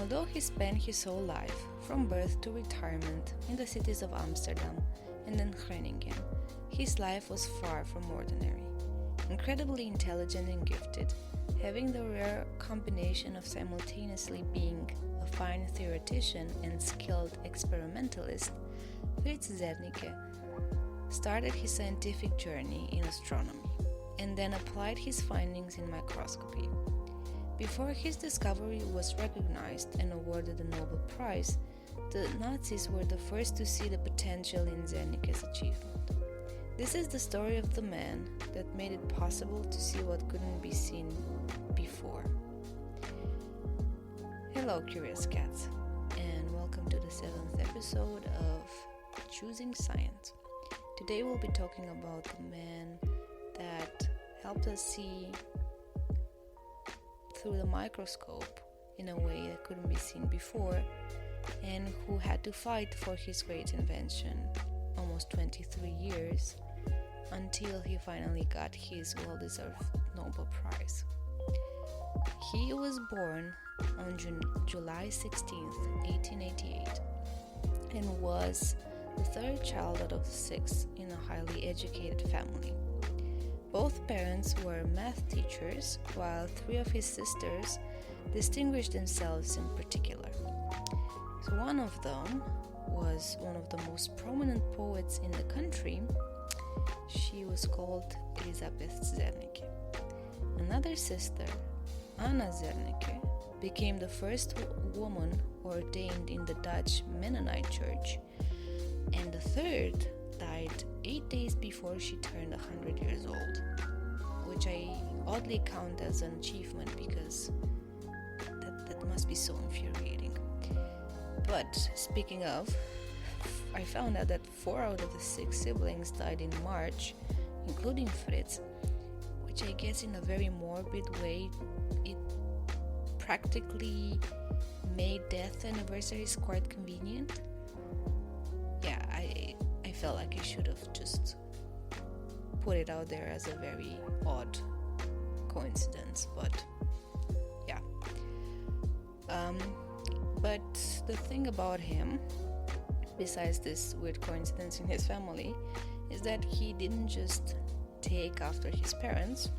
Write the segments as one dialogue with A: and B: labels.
A: Although he spent his whole life, from birth to retirement, in the cities of Amsterdam and then Groningen, his life was far from ordinary. Incredibly intelligent and gifted, having the rare combination of simultaneously being a fine theoretician and skilled experimentalist, Frits Zernike started his scientific journey in astronomy and then applied his findings in microscopy. Before his discovery was recognized and awarded the Nobel Prize, the Nazis were the first to see the potential in Zernike's achievement. This is the story of the man that made it possible to see what couldn't be seen before. Hello, curious cats, and welcome to the 7th episode of Choosing.Science. Today we'll be talking about the man that helped us see through the microscope in a way that couldn't be seen before, and who had to fight for his great invention almost 23 years until he finally got his well-deserved Nobel Prize. He was born on July 16, 1888, and was the third child out of 6 in a highly educated family. Both parents were math teachers, while 3 of his sisters distinguished themselves in particular. So one of them was one of the most prominent poets in the country. She was called Elizabeth Zernike. Another sister, Anna Zernike, became the first woman ordained in the Dutch Mennonite Church, and the third died 8 days before she turned 100 years old, which I oddly count as an achievement because that must be so infuriating. But speaking of, I found out that 4 out of the 6 siblings died in March, including Frits, which I guess in a very morbid way, it practically made death anniversaries quite convenient. Yeah, I felt like I should have just put it out there as a very odd coincidence, but yeah. But the thing about him, besides this weird coincidence in his family, is that he didn't just take after his parents.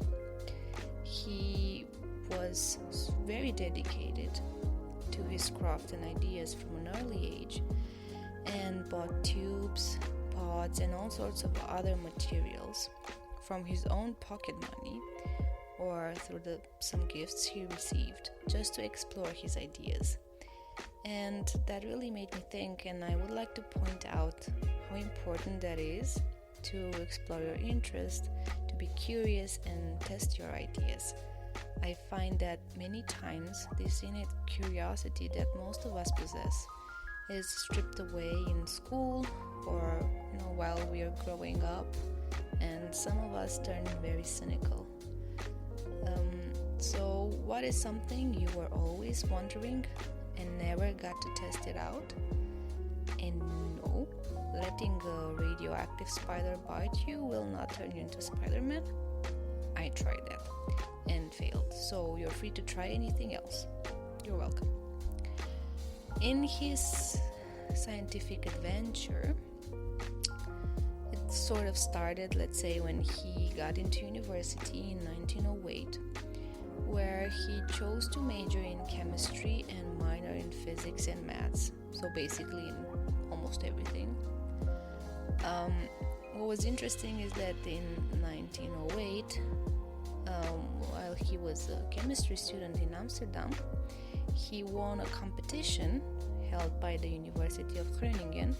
A: He was very dedicated to his craft and ideas from an early age, and bought tubes, pots, and all sorts of other materials from his own pocket money or through some gifts he received just to explore his ideas. And that really made me think, and I would like to point out how important that is to explore your interest, to be curious and test your ideas. I find that many times this innate curiosity that most of us possess is stripped away in school or while we are growing up, and some of us turn very cynical. So what is something you were always wondering and never got to test it out? And no, letting a radioactive spider bite you will not turn you into Spider-Man. I tried that and failed, so you're free to try anything else. You're welcome. In his scientific adventure, it sort of started, let's say, when he got into university in 1908, where he chose to major in chemistry and minor in physics and maths, so basically in almost everything. What was interesting is that in 1908, while he was a chemistry student in Amsterdam, he won a competition held by the University of Groningen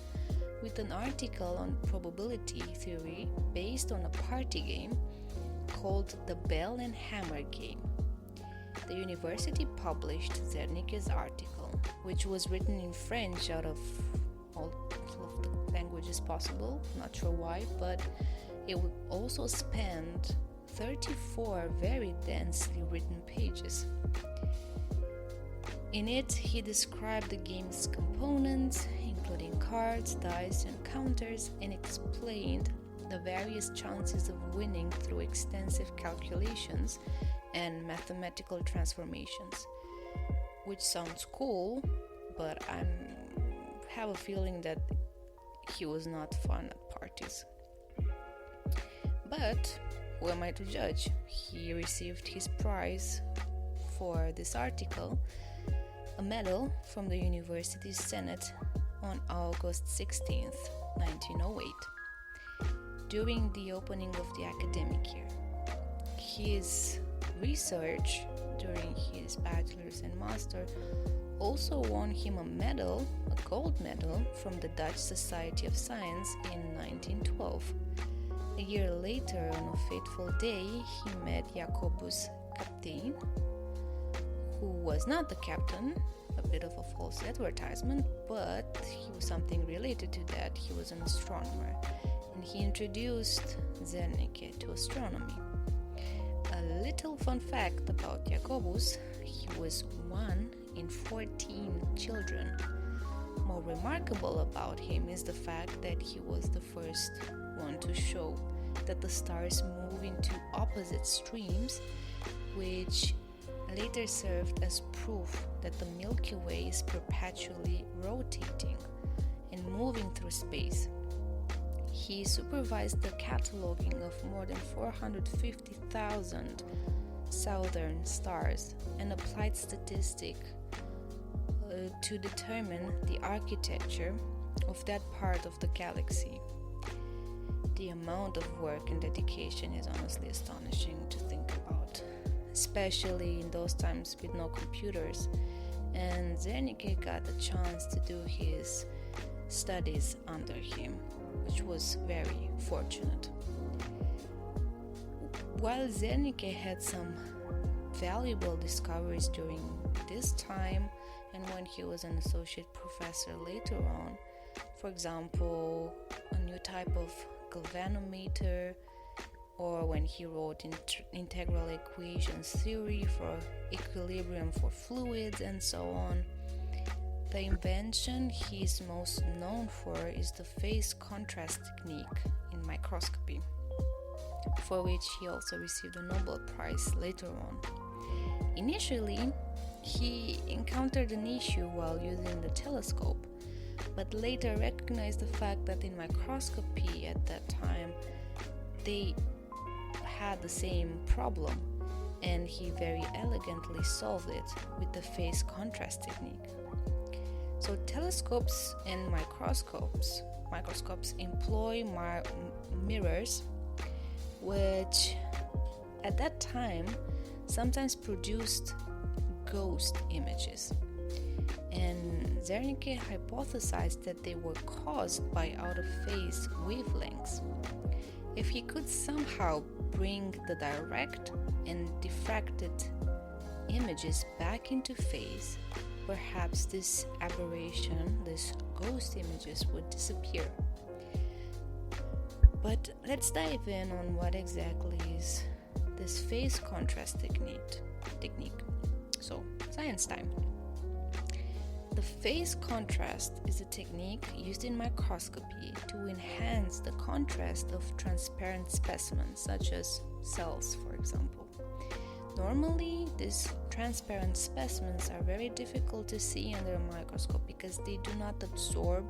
A: with an article on probability theory based on a party game called the Bell and Hammer game. The university published Zernike's article, which was written in French out of all of the languages possible, not sure why, but it would also spanned 34 very densely written pages. In it, he described the game's components, including cards, dice, and counters, and explained the various chances of winning through extensive calculations and mathematical transformations, which sounds cool, but I have a feeling that he was not fun at parties. But who am I to judge? He received his prize for this article, a medal from the university's Senate, on August 16th, 1908, during the opening of the academic year. His research during his bachelor's and master also won him a medal, a gold medal, from the Dutch Society of Science in 1912. A year later, on a fateful day, he met Jacobus Kaptein, who was not the captain, a bit of a false advertisement, but he was something related to that. He was an astronomer, and he introduced Zernike to astronomy. A little fun fact about Jacobus: he was one in 14 children. More remarkable about him is the fact that he was the first one to show that the stars move into opposite streams, which later served as proof that the Milky Way is perpetually rotating and moving through space. He supervised the cataloging of more than 450,000 southern stars and applied statistics to determine the architecture of that part of the galaxy. The amount of work and dedication is honestly astonishing to think about, especially in those times with no computers, and Zernike got the chance to do his studies under him, which was very fortunate. While Zernike had some valuable discoveries during this time and when he was an associate professor later on, for example, a new type of galvanometer, or when he wrote integral equations theory for equilibrium for fluids and so on. The invention he is most known for is the phase contrast technique in microscopy, for which he also received a Nobel Prize later on. Initially, he encountered an issue while using the telescope, but later recognized the fact that in microscopy at that time they had the same problem, and he very elegantly solved it with the phase contrast technique. So telescopes and microscopes employ mirrors, which at that time sometimes produced ghost images, and Zernike hypothesized that they were caused by out-of-phase wavelengths. If he could somehow bring the direct and diffracted images back into phase, perhaps this aberration, these ghost images, would disappear. But let's dive in on what exactly is this phase contrast technique. So, science time. The phase contrast is a technique used in microscopy to enhance the contrast of transparent specimens, such as cells, for example. Normally, these transparent specimens are very difficult to see under a microscope because they do not absorb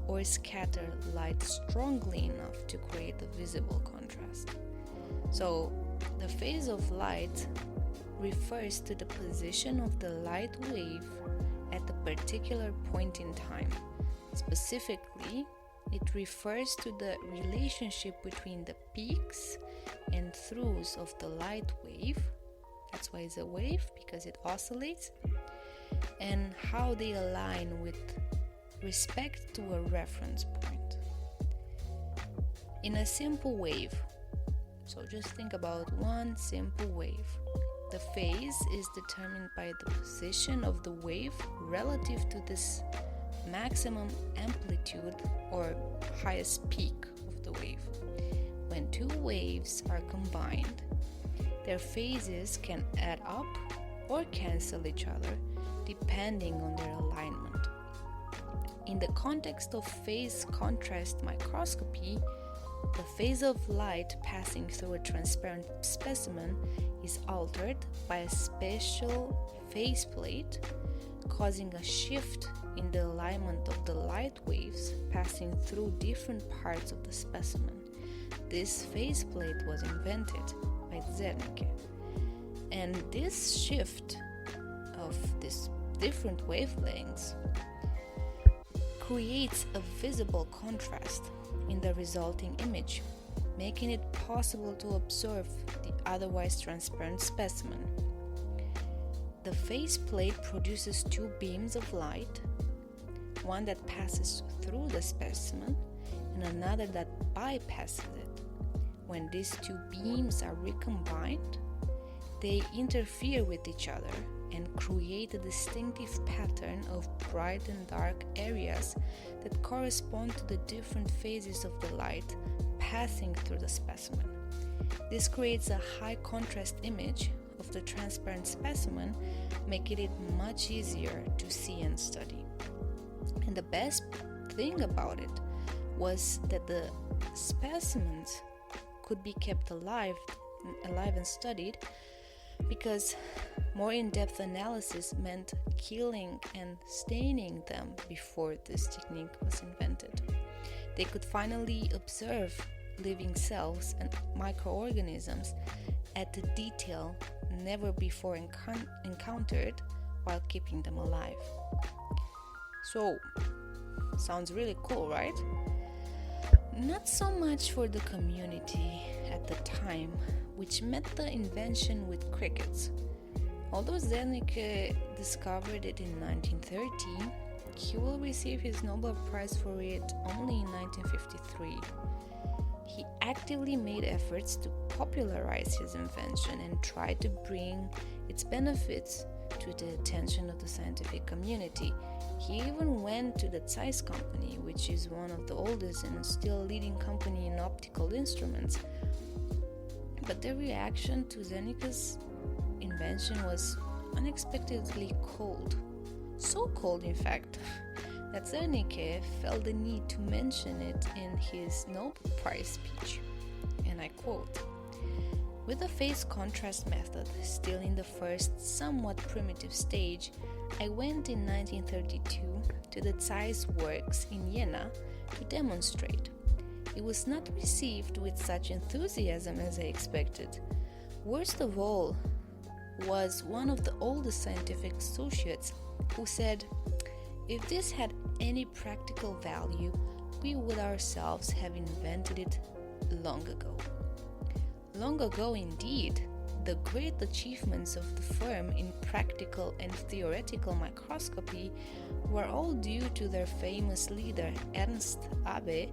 A: or scatter light strongly enough to create a visible contrast. So, the phase of light refers to the position of the light wave at a particular point in time. Specifically, it refers to the relationship between the peaks and throughs of the light wave. That's why it's a wave, because it oscillates, and how they align with respect to a reference point. In a simple wave, so just think about one simple wave. The phase is determined by the position of the wave relative to this maximum amplitude or highest peak of the wave. When two waves are combined, their phases can add up or cancel each other depending on their alignment. In the context of phase contrast microscopy, the phase of light passing through a transparent specimen is altered by a special faceplate, causing a shift in the alignment of the light waves passing through different parts of the specimen. This faceplate was invented by Zernike. And this shift of these different wavelengths creates a visible contrast in the resulting image, making it possible to observe the otherwise transparent specimen. The faceplate produces two beams of light, one that passes through the specimen and another that bypasses it. When these two beams are recombined, they interfere with each other and create a distinctive pattern of bright and dark areas that correspond to the different phases of the light passing through the specimen. This creates a high contrast image of the transparent specimen, making it much easier to see and study. And the best thing about it was that the specimens could be kept alive and studied, because more in-depth analysis meant killing and staining them before this technique was invented. They could finally observe living cells and microorganisms at a detail never before encountered while keeping them alive. So, sounds really cool, right? Not so much for the community at the time, which met the invention with crickets. Although Zernike discovered it in 1930, he will receive his Nobel Prize for it only in 1953. He actively made efforts to popularize his invention and tried to bring its benefits to the attention of the scientific community. He even went to the Zeiss company, which is one of the oldest and still leading company in optical instruments. But the reaction to Zernike's invention was unexpectedly cold. So cold, in fact, that Zernike felt the need to mention it in his Nobel Prize speech. And I quote, "With the phase contrast method still in the first, somewhat primitive stage, I went in 1932 to the Zeiss works in Jena to demonstrate. It was not received with such enthusiasm as I expected. Worst of all was one of the oldest scientific associates who said, 'If this had any practical value, we would ourselves have invented it long ago.'" Long ago indeed. The great achievements of the firm in practical and theoretical microscopy were all due to their famous leader Ernst Abbe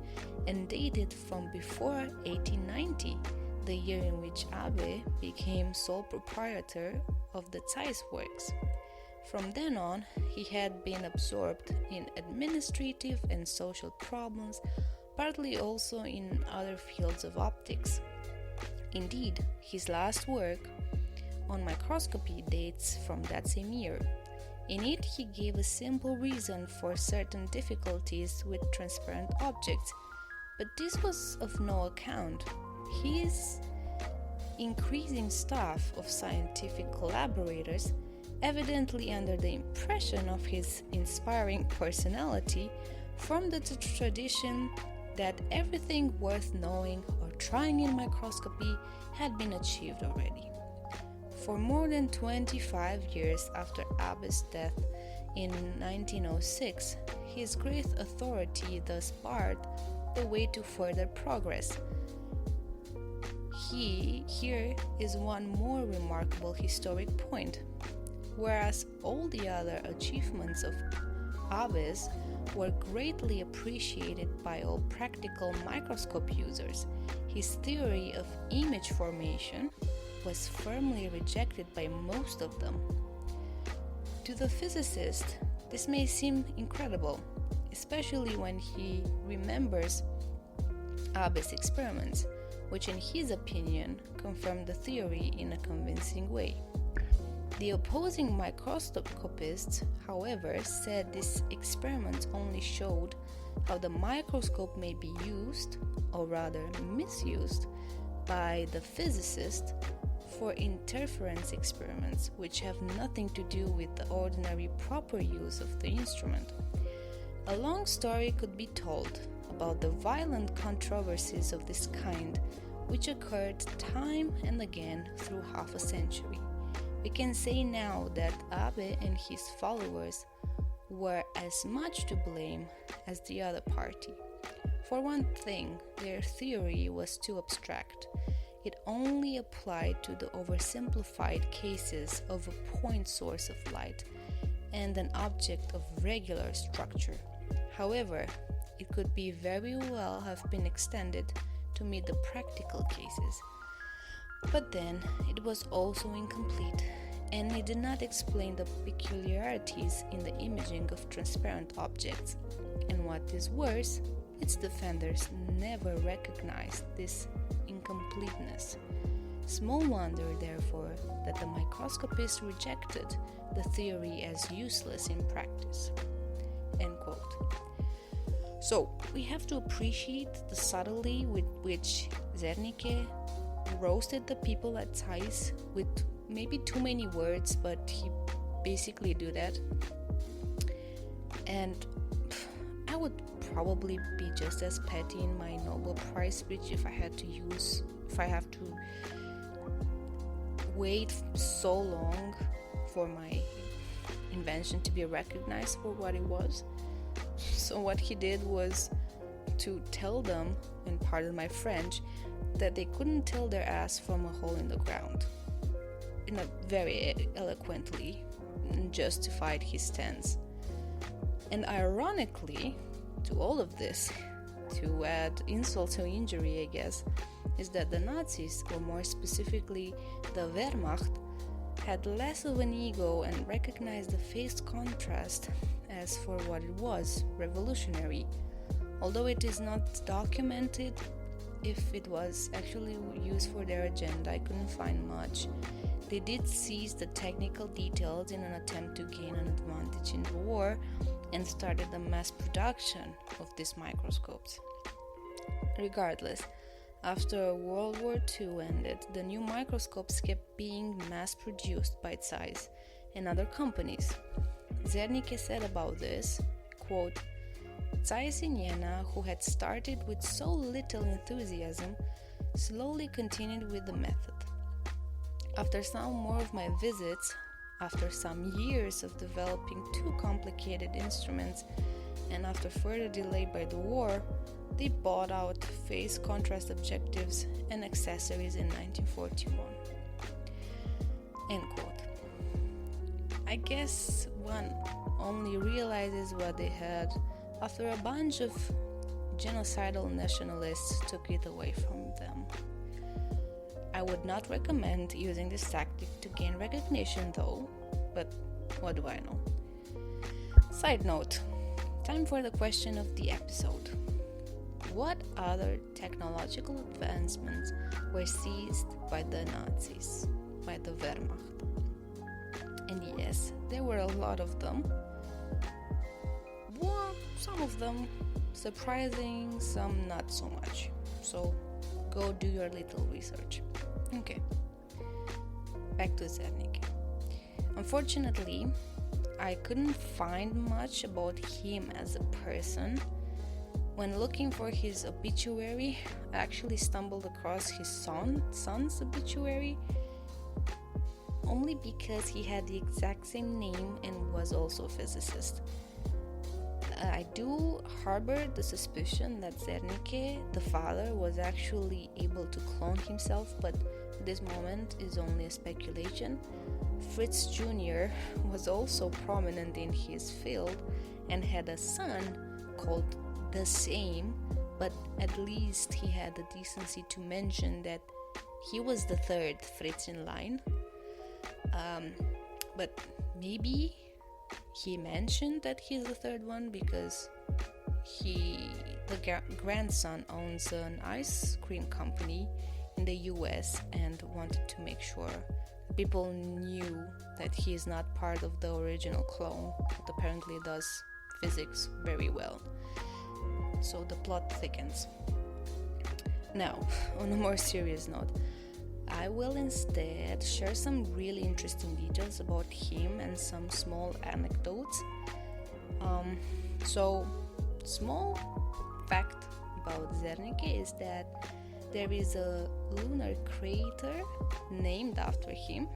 A: and dated from before 1890, the year in which Abbe became sole proprietor of the Zeiss works. From then on, he had been absorbed in administrative and social problems, partly also in other fields of optics. Indeed, his last work on microscopy dates from that same year. In it, he gave a simple reason for certain difficulties with transparent objects, but this was of no account. His increasing staff of scientific collaborators, evidently under the impression of his inspiring personality, formed the tradition that everything worth knowing or trying in microscopy had been achieved already. For more than 25 years after Abbe's death in 1906, his great authority thus barred the way to further progress. Here is one more remarkable historic point. Whereas all the other achievements of Abbe's were greatly appreciated by all practical microscope users, his theory of image formation was firmly rejected by most of them. To the physicist, this may seem incredible, especially when he remembers Abbe's experiments, which in his opinion confirmed the theory in a convincing way. The opposing microscopists, however, said these experiments only showed how the microscope may be used, or rather misused, by the physicist for interference experiments which have nothing to do with the ordinary proper use of the instrument. A long story could be told about the violent controversies of this kind which occurred time and again through half a century. We can say now that Abe and his followers were as much to blame as the other party. For one thing, their theory was too abstract. It only applied to the oversimplified cases of a point source of light and an object of regular structure. However, it could be very well have been extended to meet the practical cases. But then it was also incomplete, and it did not explain the peculiarities in the imaging of transparent objects. And what is worse, its defenders never recognized this incompleteness. Small wonder, therefore, that the microscopists rejected the theory as useless in practice. End quote. So, we have to appreciate the subtlety with which Zernike roasted the people at Zeiss with maybe too many words, but he basically do that. And I would probably be just as petty in my Nobel Prize speech if I have to wait so long for my invention to be recognized for what it was. So what he did was to tell them, and pardon my French, that they couldn't tell their ass from a hole in the ground. In a very eloquently justified his stance. And ironically, to all of this, to add insult to injury, I guess, is that the Nazis, or more specifically the Wehrmacht, had less of an ego and recognized the phase contrast as for what it was, revolutionary. Although it is not documented if it was actually used for their agenda, I couldn't find much. They did seize the technical details in an attempt to gain an advantage in the war and started the mass production of these microscopes. Regardless, after World War II ended, the new microscopes kept being mass-produced by Zeiss and other companies. Zernike said about this, quote, Zeiss in Jena, who had started with so little enthusiasm, slowly continued with the method. After some more of my visits, after some years of developing two complicated instruments, and after further delay by the war, they bought out phase contrast objectives and accessories in 1941. End quote. I guess one only realizes what they had after a bunch of genocidal nationalists took it away from them. I would not recommend using this tactic to gain recognition though, but what do I know? Side note, time for the question of the episode. What other technological advancements were seized by the Nazis, by the Wehrmacht? And yes, there were a lot of them. Well, some of them surprising, some not so much. So go do your little research. Okay, back to Zernike. Unfortunately, I couldn't find much about him as a person. When looking for his obituary, I actually stumbled across his son's obituary, only because he had the exact same name and was also a physicist. I do harbor the suspicion that Zernike, the father, was actually able to clone himself, but this moment is only a speculation. Frits Jr. was also prominent in his field and had a son called the same, but at least he had the decency to mention that he was the third Frits in line. But maybe he mentioned that he's the third one because the grandson owns an ice cream company in the US and wanted to make sure people knew that he is not part of the original clone, that apparently does physics very well. so the plot thickens. Now, on a more serious note, I will instead share some really interesting details about him and some small anecdotes. So, small fact about Zernike is that there is a lunar crater named after him,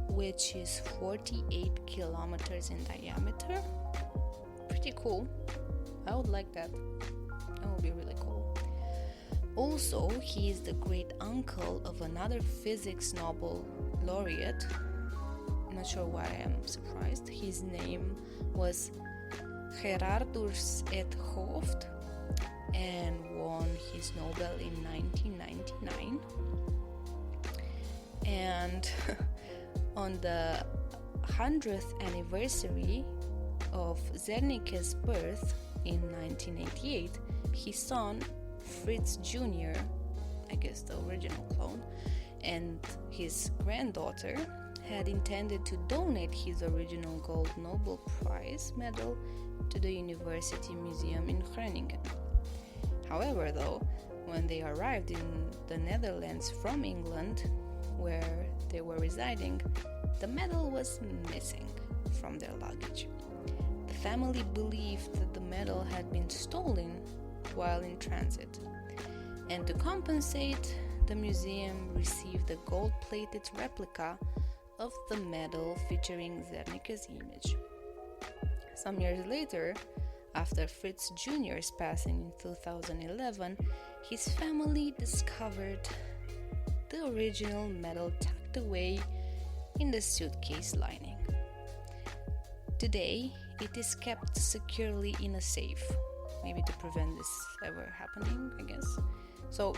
A: which is 48 kilometers in diameter. Pretty cool. I would like that. That would be really cool. Also, he is the great uncle of another physics Nobel laureate. I'm not sure why I'm surprised. His name was Gerardus et Hooft and won his Nobel in 1999. And on the 100th anniversary of Zernike's birth in 1988, his son Frits Jr., I guess the original clone, and his granddaughter had intended to donate his original gold Nobel Prize medal to the University Museum in Groningen. However, though, when they arrived in the Netherlands from England, where they were residing, the medal was missing from their luggage. The family believed that the medal had been stolen while in transit, and to compensate, the museum received a gold-plated replica of the medal featuring Zernike's image. Some years later, after Frits Jr.'s passing in 2011, his family discovered the original medal tucked away in the suitcase lining. Today, it is kept securely in a safe, maybe to prevent this ever happening, I guess. So,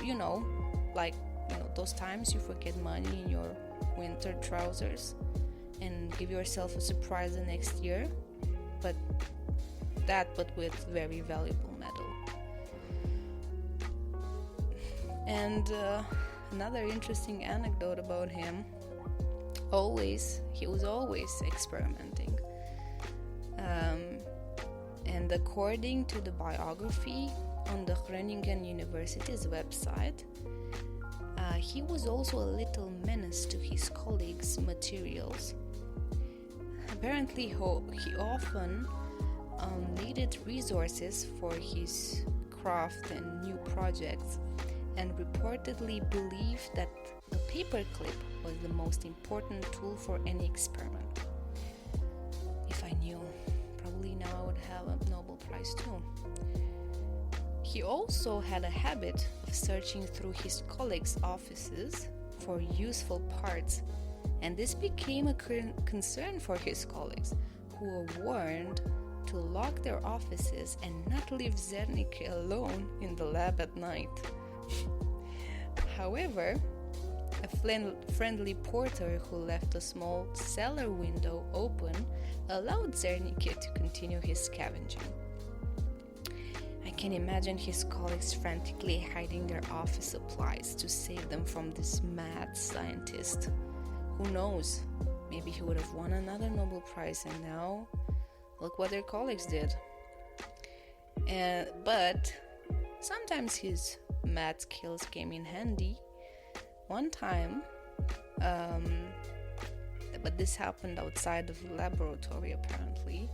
A: those times you forget money in your winter trousers and give yourself a surprise the next year, but with very valuable metal. And another interesting anecdote about him, he was always experimenting. And according to the biography on the Groningen University's website, he was also a little menace to his colleagues' materials. Apparently, he often needed resources for his craft and new projects, and reportedly believed that the paperclip was the most important tool for any experiment. If I knew, probably now I would have a Nobel Prize too. He also had a habit of searching through his colleagues' offices for useful parts, and this became a concern for his colleagues, who were warned to lock their offices and not leave Zernike alone in the lab at night. However, a friendly porter who left a small cellar window open allowed Zernike to continue his scavenging. I can imagine his colleagues frantically hiding their office supplies to save them from this mad scientist. Who knows? Maybe he would have won another Nobel Prize, and now look what their colleagues did. But sometimes his mad skills came in handy. One time, but this happened outside of the laboratory apparently.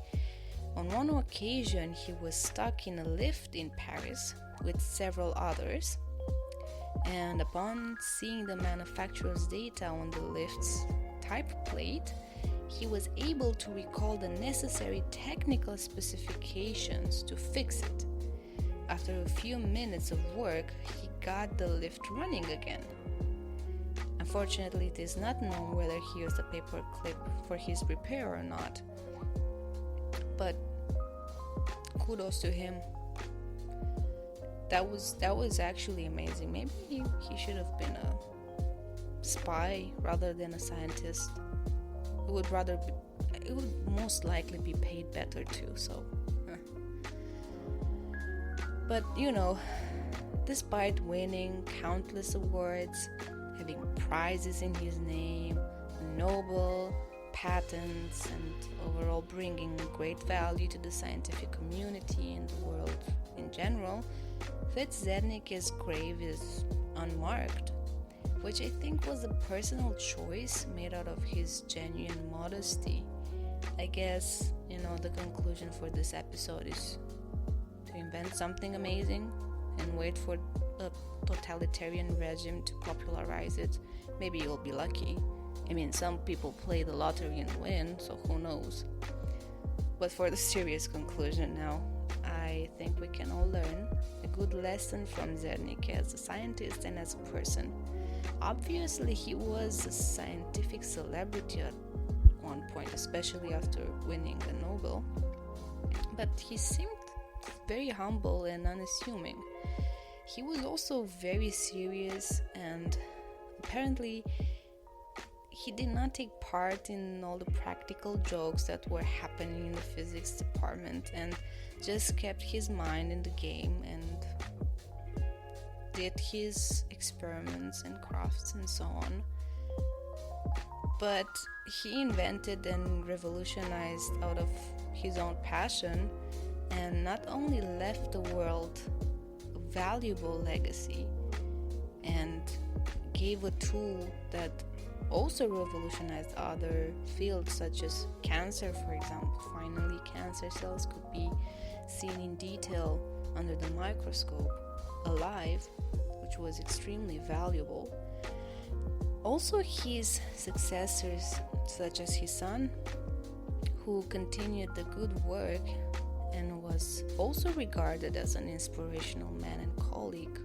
A: On one occasion, he was stuck in a lift in Paris with several others, and upon seeing the manufacturer's data on the lift's type plate, he was able to recall the necessary technical specifications to fix it. After a few minutes of work, he got the lift running again. Unfortunately, it is not known whether he used a paper clip for his repair or not. But kudos to him. That was actually amazing. Maybe he should have been a spy rather than a scientist. It would most likely be paid better too. So, but despite winning countless awards, having prizes in his name, Nobel, patents, and overall bringing great value to the scientific community and the world in general, Frits Zernike's grave is unmarked, which I think was a personal choice made out of his genuine modesty. I guess, the conclusion for this episode is to invent something amazing and wait for a totalitarian regime to popularize it. Maybe you'll be lucky. I mean, some people play the lottery and win, so who knows. But for the serious conclusion now, I think we can all learn a good lesson from Zernike as a scientist and as a person. Obviously, he was a scientific celebrity at one point, especially after winning the Nobel. But he seemed very humble and unassuming. He was also very serious, and apparently he did not take part in all the practical jokes that were happening in the physics department, and just kept his mind in the game and did his experiments and crafts and so on. But he invented and revolutionized out of his own passion, and not only left the world a valuable legacy and gave a tool that also revolutionized other fields such as cancer, for example. Finally, cancer cells could be seen in detail under the microscope, alive, which was extremely valuable. Also, his successors, such as his son, who continued the good work and was also regarded as an inspirational man and colleague.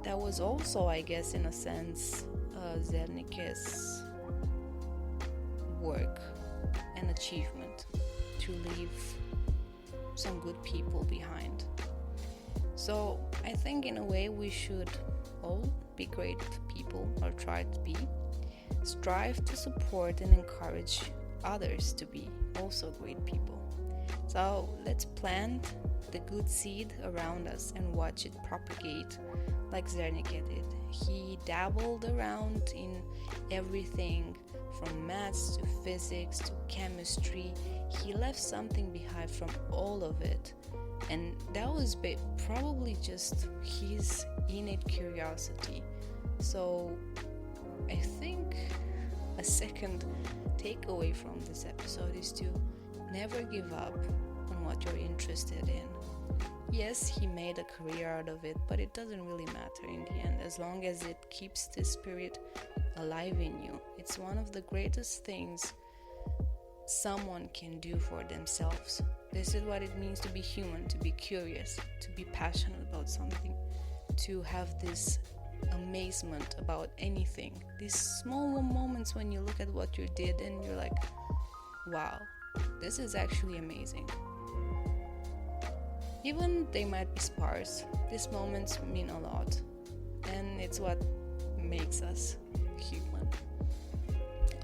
A: That was also, I guess, in a sense, Zernike's work and achievement to leave some good people behind. So I think in a way we should all be great people, or try to be. Strive to support and encourage others to be also great people. So let's plant the good seed around us and watch it propagate like Zernike did. He dabbled around in everything from maths to physics to chemistry. He left something behind from all of it. And that was probably just his innate curiosity. So I think a second takeaway from this episode is to never give up on what you're interested in. Yes, he made a career out of it, but it doesn't really matter in the end, as long as it keeps the spirit alive in you. It's one of the greatest things someone can do for themselves. This is what it means to be human, to be curious, to be passionate about something, to have this amazement about anything. These small moments when you look at what you did and you're like, wow, this is actually amazing. Even they might be sparse, these moments mean a lot, and it's what makes us human.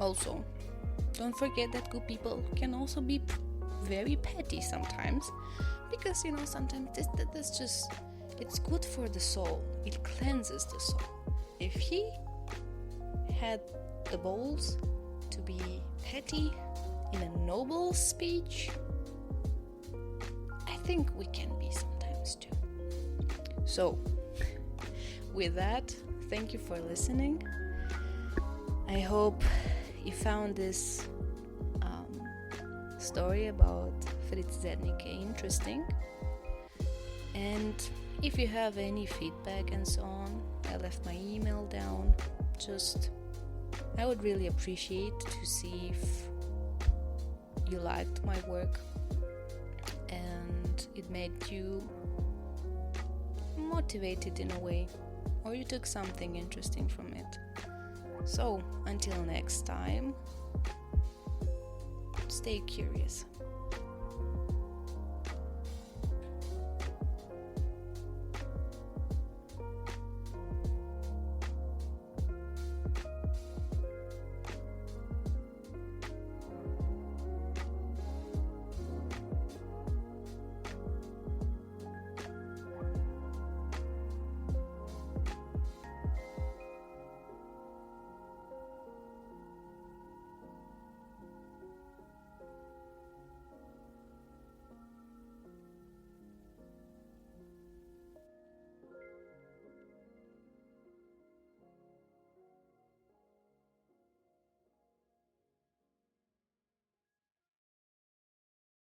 A: Also, don't forget that good people can also be very petty sometimes, because sometimes that's just, it's good for the soul. It cleanses the soul. If he had the balls to be petty in a Nobel speech, I think we can be sometimes too. So, with that, thank you for listening. I hope you found this story about Frits Zernike interesting. And if you have any feedback and so on, I left my email down. I would really appreciate to see if you liked my work and it made you motivated in a way, or you took something interesting from it. So, until next time, stay curious.